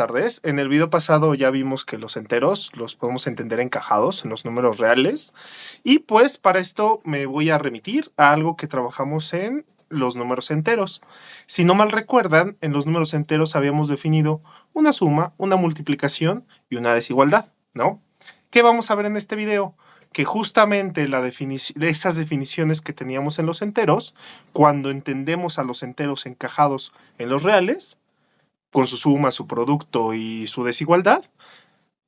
tardes. En el video pasado ya vimos que los enteros los podemos entender encajados en los números reales. Y pues para esto me voy a remitir a algo que trabajamos en los números enteros. Si no mal recuerdan, en los números enteros habíamos definido una suma, una multiplicación y una desigualdad, ¿no? ¿Qué vamos a ver en este video? Que justamente de esas definiciones que teníamos en los enteros, cuando entendemos a los enteros encajados en los reales, con su suma, su producto y su desigualdad,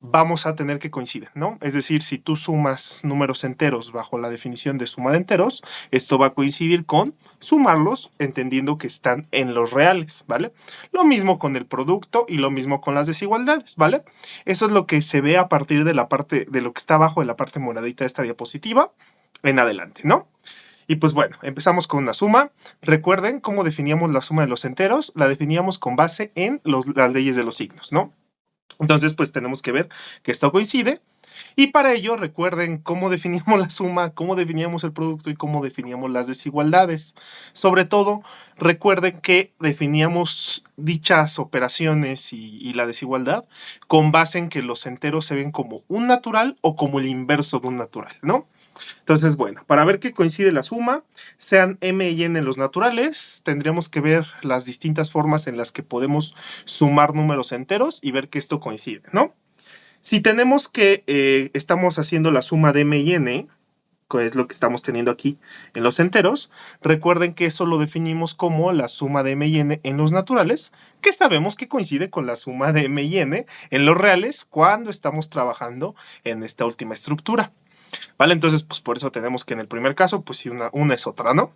vamos a tener que coinciden, ¿no? Es decir, si tú sumas números enteros bajo la definición de suma de enteros, esto va a coincidir con sumarlos entendiendo que están en los reales, ¿vale? Lo mismo con el producto y lo mismo con las desigualdades, ¿vale? Eso es lo que se ve a partir de la parte, de lo que está abajo de la parte moradita de esta diapositiva en adelante, ¿no? Y pues bueno, empezamos con una suma. Recuerden cómo definíamos la suma de los enteros. La definíamos con base en las leyes de los signos, ¿no? Entonces, pues tenemos que ver que esto coincide. Y para ello, recuerden cómo definíamos la suma, cómo definíamos el producto y cómo definíamos las desigualdades. Sobre todo, recuerden que definíamos dichas operaciones y la desigualdad con base en que los enteros se ven como un natural o como el inverso de un natural, ¿no? Entonces, bueno, para ver que coincide la suma, sean m y n los naturales, tendríamos que ver las distintas formas en las que podemos sumar números enteros y ver que esto coincide, ¿no? Si tenemos que estamos haciendo la suma de m y n, que es lo que estamos teniendo aquí en los enteros, recuerden que eso lo definimos como la suma de m y n en los naturales, que sabemos que coincide con la suma de m y n en los reales cuando estamos trabajando en esta última estructura. ¿Vale? Entonces, pues por eso tenemos que en el primer caso, pues sí, una es otra, ¿no?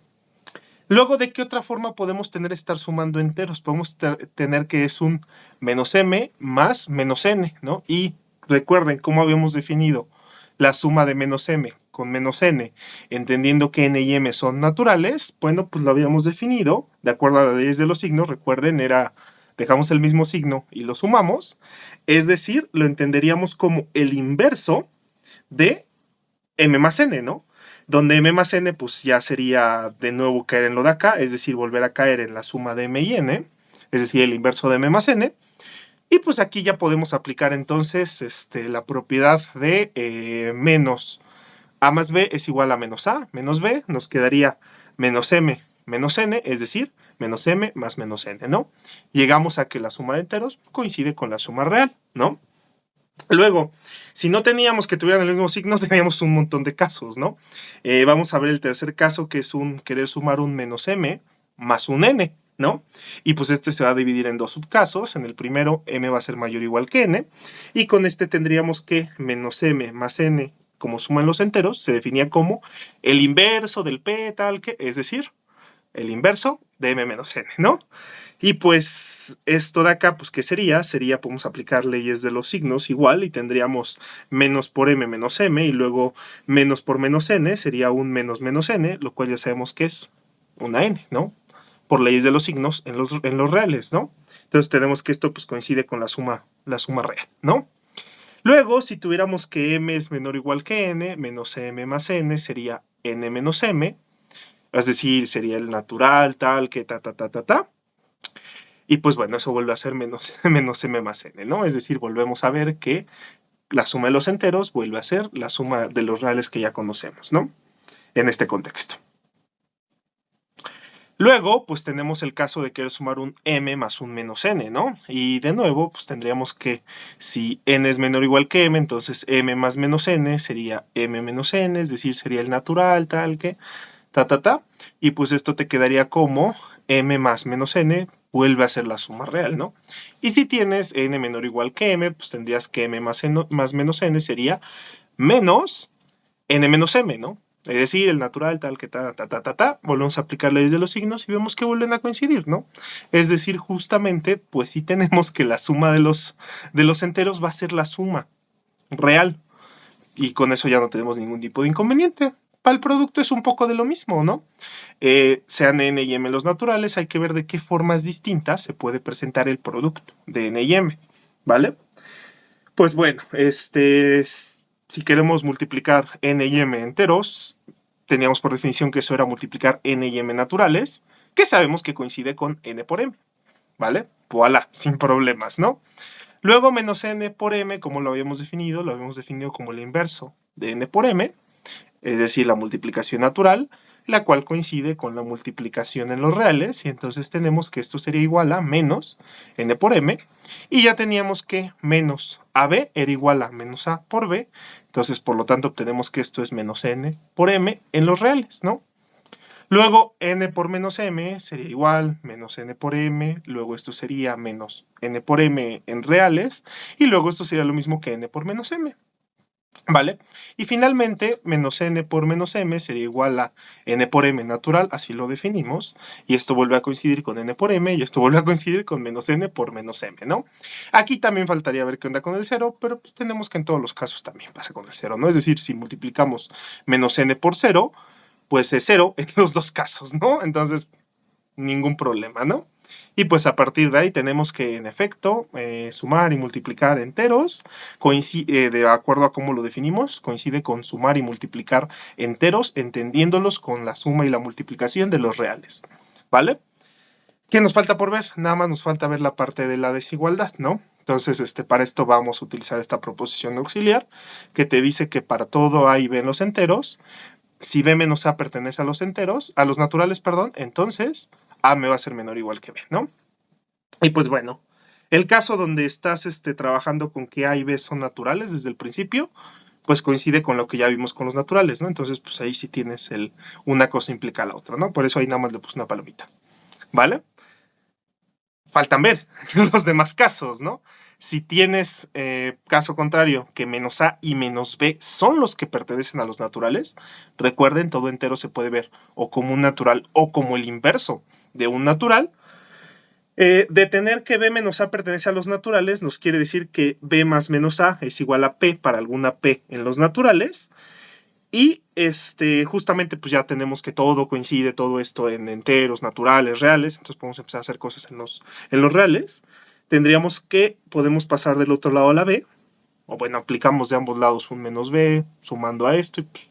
Luego, ¿de qué otra forma podemos estar sumando enteros? Podemos tener que es un menos m más menos n, ¿no? Y recuerden cómo habíamos definido la suma de menos m con menos n, entendiendo que n y m son naturales, bueno, pues lo habíamos definido, de acuerdo a las leyes de los signos, recuerden, dejamos el mismo signo y lo sumamos, es decir, lo entenderíamos como el inverso de m más n, ¿no? Donde m más n pues ya sería de nuevo caer en lo de acá, es decir, volver a caer en la suma de m y n, es decir, el inverso de m más n. Y pues aquí ya podemos aplicar entonces la propiedad de menos a más b es igual a menos a menos b, nos quedaría menos m menos n, es decir, menos m más menos n, ¿no? Llegamos a que la suma de enteros coincide con la suma real, ¿no? Luego, si no teníamos que tuvieran el mismo signo, teníamos un montón de casos, ¿no? Vamos a ver el tercer caso, que es querer sumar un menos m más un n, ¿no? Y pues este se va a dividir en dos subcasos. En el primero, m va a ser mayor o igual que n. Y con este tendríamos que menos m más n, como suma en los enteros, se definía como el inverso del p tal que, es decir, el inverso de m menos n, ¿no? Y pues esto de acá, pues ¿qué sería? Sería, podemos aplicar leyes de los signos igual y tendríamos menos por m menos m y luego menos por menos n sería un menos menos n, lo cual ya sabemos que es una n, ¿no? Por leyes de los signos en los reales, ¿no? Entonces tenemos que esto pues coincide con la suma real, ¿no? Luego, si tuviéramos que m es menor o igual que n, menos m más n sería n menos m, es decir, sería el natural, tal, que ta. Y pues bueno, eso vuelve a ser menos m más n, ¿no? Es decir, volvemos a ver que la suma de los enteros vuelve a ser la suma de los reales que ya conocemos, ¿no? En este contexto. Luego, pues tenemos el caso de querer sumar un m más un menos n, ¿no? Y de nuevo, pues tendríamos que, si n es menor o igual que m, entonces m más menos n sería m menos n, es decir, sería el natural, tal que, y pues esto te quedaría como m más menos n vuelve a ser la suma real, ¿no? Y si tienes n menor o igual que m, pues tendrías que m más menos n sería menos n menos m, ¿no? Es decir, el natural, tal que volvemos a aplicar leyes de los signos y vemos que vuelven a coincidir, ¿no? Es decir, justamente, pues sí tenemos que la suma de los enteros va a ser la suma real. Y con eso ya no tenemos ningún tipo de inconveniente. Para el producto es un poco de lo mismo, ¿no? Sean n y m los naturales, hay que ver de qué formas distintas se puede presentar el producto de n y m, ¿vale? Pues bueno, si queremos multiplicar n y m enteros, teníamos por definición que eso era multiplicar n y m naturales, que sabemos que coincide con n por m, ¿vale? Voilà, sin problemas, ¿no? Luego menos n por m, como lo habíamos definido como el inverso de n por m, es decir, la multiplicación natural, la cual coincide con la multiplicación en los reales, y entonces tenemos que esto sería igual a menos n por m, y ya teníamos que menos ab era igual a menos a por b, entonces por lo tanto obtenemos que esto es menos n por m en los reales, ¿no? Luego n por menos m sería igual menos n por m, luego esto sería menos n por m en reales, y luego esto sería lo mismo que n por menos m. ¿Vale? Y finalmente, menos n por menos m sería igual a n por m natural, así lo definimos, y esto vuelve a coincidir con n por m, y esto vuelve a coincidir con menos n por menos m, ¿no? Aquí también faltaría ver qué onda con el 0, pero pues tenemos que en todos los casos también pasa con el 0, ¿no? Es decir, si multiplicamos menos n por 0, pues es 0 en los dos casos, ¿no? Entonces, ningún problema, ¿no? Y pues a partir de ahí tenemos que, en efecto, sumar y multiplicar enteros, de acuerdo a cómo lo definimos, coincide con sumar y multiplicar enteros, entendiéndolos con la suma y la multiplicación de los reales, ¿vale? ¿Qué nos falta por ver? Nada más nos falta ver la parte de la desigualdad, ¿no? Entonces, para esto vamos a utilizar esta proposición auxiliar, que te dice que para todo A y B en los enteros, si B menos A pertenece a los enteros, a los naturales, perdón, entonces A me va a ser menor o igual que B, ¿no? Y pues bueno, el caso donde estás trabajando con que A y B son naturales desde el principio, pues coincide con lo que ya vimos con los naturales, ¿no? Entonces, pues ahí sí tienes una cosa implica a la otra, ¿no? Por eso ahí nada más le puse una palomita, ¿vale? Faltan ver los demás casos, ¿no? Si tienes caso contrario, que menos A y menos B son los que pertenecen a los naturales, recuerden, todo entero se puede ver o como un natural o como el inverso de un natural. De tener que B menos A pertenece a los naturales, nos quiere decir que B más menos A es igual a P para alguna P en los naturales. Y justamente pues ya tenemos que todo coincide, todo esto en enteros, naturales, reales. Entonces podemos empezar a hacer cosas en los reales. Tendríamos que, podemos pasar del otro lado a la B. O bueno, aplicamos de ambos lados un menos B, sumando a esto y pues,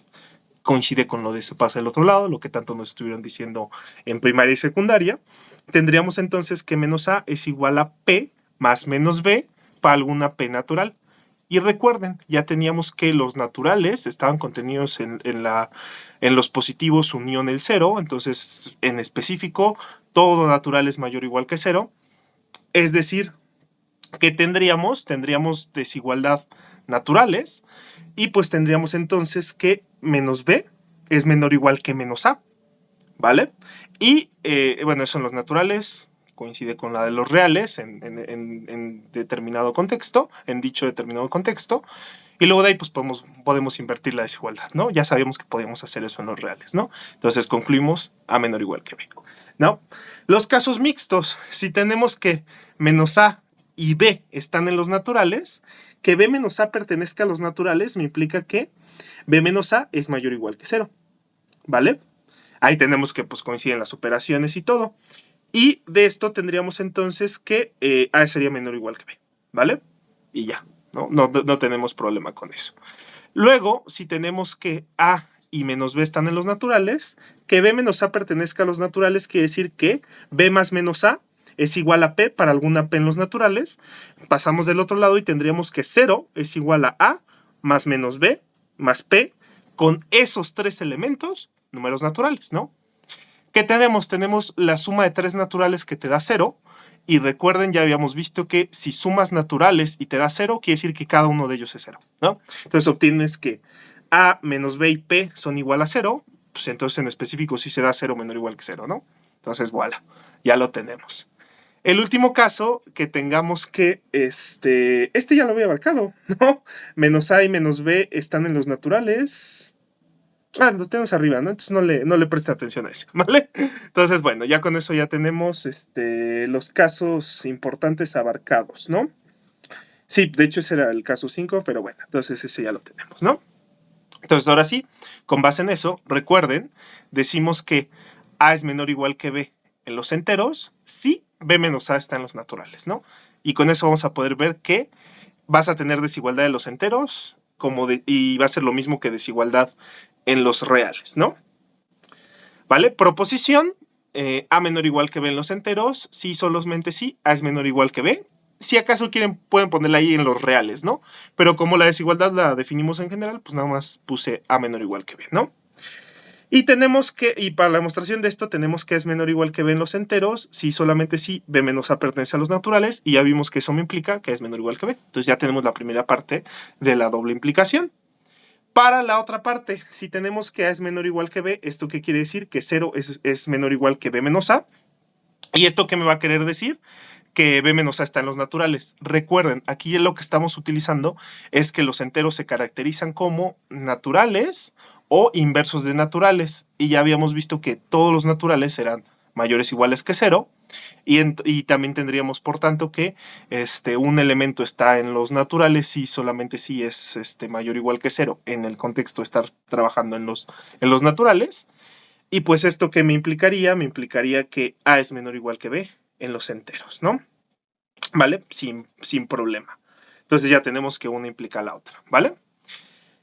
coincide con lo de se pasa del otro lado, lo que tanto nos estuvieron diciendo en primaria y secundaria. Tendríamos entonces que menos A es igual a P más menos B para alguna P natural. Y recuerden, ya teníamos que los naturales estaban contenidos en los positivos unión el 0, entonces en específico todo natural es mayor o igual que 0, es decir, que tendríamos desigualdad naturales y pues tendríamos entonces que menos B es menor o igual que menos A, ¿vale? Y bueno, eso en los naturales coincide con la de los reales en determinado contexto, en dicho determinado contexto, y luego de ahí pues podemos invertir la desigualdad, ¿no? Ya sabíamos que podíamos hacer eso en los reales, ¿no? Entonces concluimos A menor o igual que B, ¿no? Los casos mixtos, si tenemos que menos A y B están en los naturales, que B menos A pertenezca a los naturales me implica que B menos A es mayor o igual que 0, ¿vale? Ahí tenemos que pues coinciden las operaciones y todo. Y de esto tendríamos entonces que A sería menor o igual que B, ¿vale? Y ya, no tenemos problema con eso. Luego, si tenemos que A y menos B están en los naturales, que B menos A pertenezca a los naturales quiere decir que B más menos A es igual a P para alguna P en los naturales. Pasamos del otro lado y tendríamos que 0 es igual a A más menos B más P con esos tres elementos, números naturales, ¿no? ¿Qué tenemos? Tenemos la suma de tres naturales que te da 0. Y recuerden, ya habíamos visto que si sumas naturales y te da 0, quiere decir que cada uno de ellos es 0, ¿no? Entonces obtienes que A menos B y P son igual a 0. Pues entonces en específico sí se da 0 menor o igual que 0, ¿no? Entonces, voilà, ya lo tenemos. El último caso que tengamos que, ya lo había abarcado, ¿no? Menos A y menos B están en los naturales. Lo tenemos arriba, ¿no? Entonces no le preste atención a ese, ¿vale? Entonces, bueno, ya con eso ya tenemos los casos importantes abarcados, ¿no? Sí, de hecho ese era el caso 5, pero bueno, entonces ese ya lo tenemos, ¿no? Entonces, ahora sí, con base en eso, recuerden, decimos que A es menor o igual que B en los enteros, si B menos A está en los naturales, ¿no? Y con eso vamos a poder ver que vas a tener desigualdad de los enteros y va a ser lo mismo que desigualdad en los reales, ¿no? ¿Vale? Proposición, A menor o igual que B en los enteros, sí, solamente sí, A es menor o igual que B, si acaso quieren, pueden ponerla ahí en los reales, ¿no? Pero como la desigualdad la definimos en general, pues nada más puse A menor o igual que B, ¿no? Y tenemos que, y para la demostración de esto, tenemos que es menor o igual que B en los enteros, si solamente si B menos A pertenece a los naturales, y ya vimos que eso me implica que es menor o igual que B. Entonces ya tenemos la primera parte de la doble implicación. Para la otra parte, si tenemos que A es menor o igual que B, ¿esto qué quiere decir? Que 0 es menor o igual que B menos A. ¿Y esto qué me va a querer decir? Que B menos A está en los naturales. Recuerden, aquí lo que estamos utilizando es que los enteros se caracterizan como naturales o inversos de naturales. Y ya habíamos visto que todos los naturales eran mayores o iguales que 0. Y también tendríamos, por tanto, que un elemento está en los naturales si solamente si es mayor o igual que 0 en el contexto de estar trabajando en los naturales. Y pues esto que me implicaría que A es menor o igual que B en los enteros, ¿no? ¿Vale? Sin problema. Entonces ya tenemos que una implica a la otra, ¿vale?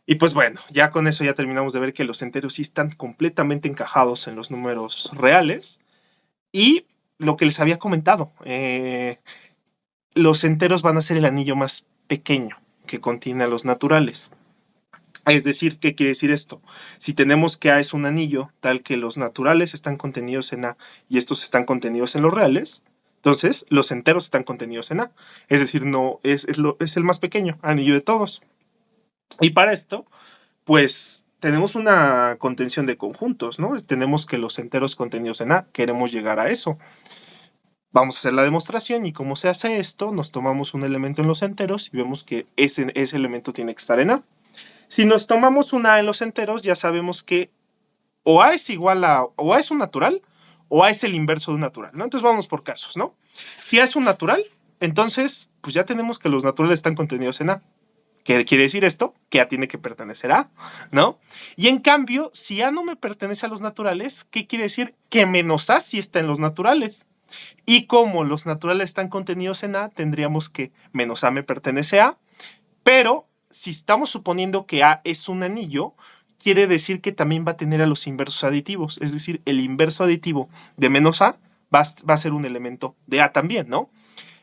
Y pues bueno, ya con eso ya terminamos de ver que los enteros sí están completamente encajados en los números reales. Y lo que les había comentado, los enteros van a ser el anillo más pequeño que contiene a los naturales. Es decir, ¿qué quiere decir esto? Si tenemos que A es un anillo tal que los naturales están contenidos en A y estos están contenidos en los reales, entonces los enteros están contenidos en A. Es decir, no es el más pequeño anillo de todos. Y para esto, pues tenemos una contención de conjuntos, ¿no? Tenemos que los enteros contenidos en A, queremos llegar a eso. Vamos a hacer la demostración y cómo se hace esto, nos tomamos un elemento en los enteros y vemos que ese elemento tiene que estar en A. Si nos tomamos un A en los enteros, ya sabemos que o A es igual a, o A es un natural, o A es el inverso de un natural, ¿no? Entonces vamos por casos, ¿no? Si A es un natural, entonces, pues ya tenemos que los naturales están contenidos en A. ¿Qué quiere decir esto? Que A tiene que pertenecer a A, ¿no? Y en cambio, si A no me pertenece a los naturales, ¿qué quiere decir? Que menos A sí está en los naturales. Y como los naturales están contenidos en A, tendríamos que menos A me pertenece a A, pero si estamos suponiendo que A es un anillo, quiere decir que también va a tener a los inversos aditivos. Es decir, el inverso aditivo de menos A va a ser un elemento de A también, ¿no?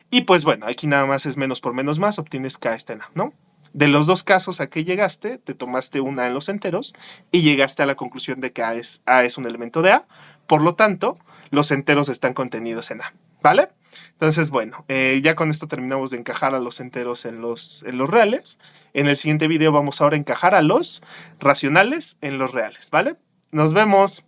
Y pues bueno, aquí nada más es menos por menos más, obtienes que A está en A, ¿no? De los dos casos a que llegaste, te tomaste una en los enteros y llegaste a la conclusión de que A es un elemento de A. Por lo tanto, los enteros están contenidos en A, ¿vale? Entonces, bueno, ya con esto terminamos de encajar a los enteros en los reales. En el siguiente video vamos ahora a encajar a los racionales en los reales, ¿vale? Nos vemos.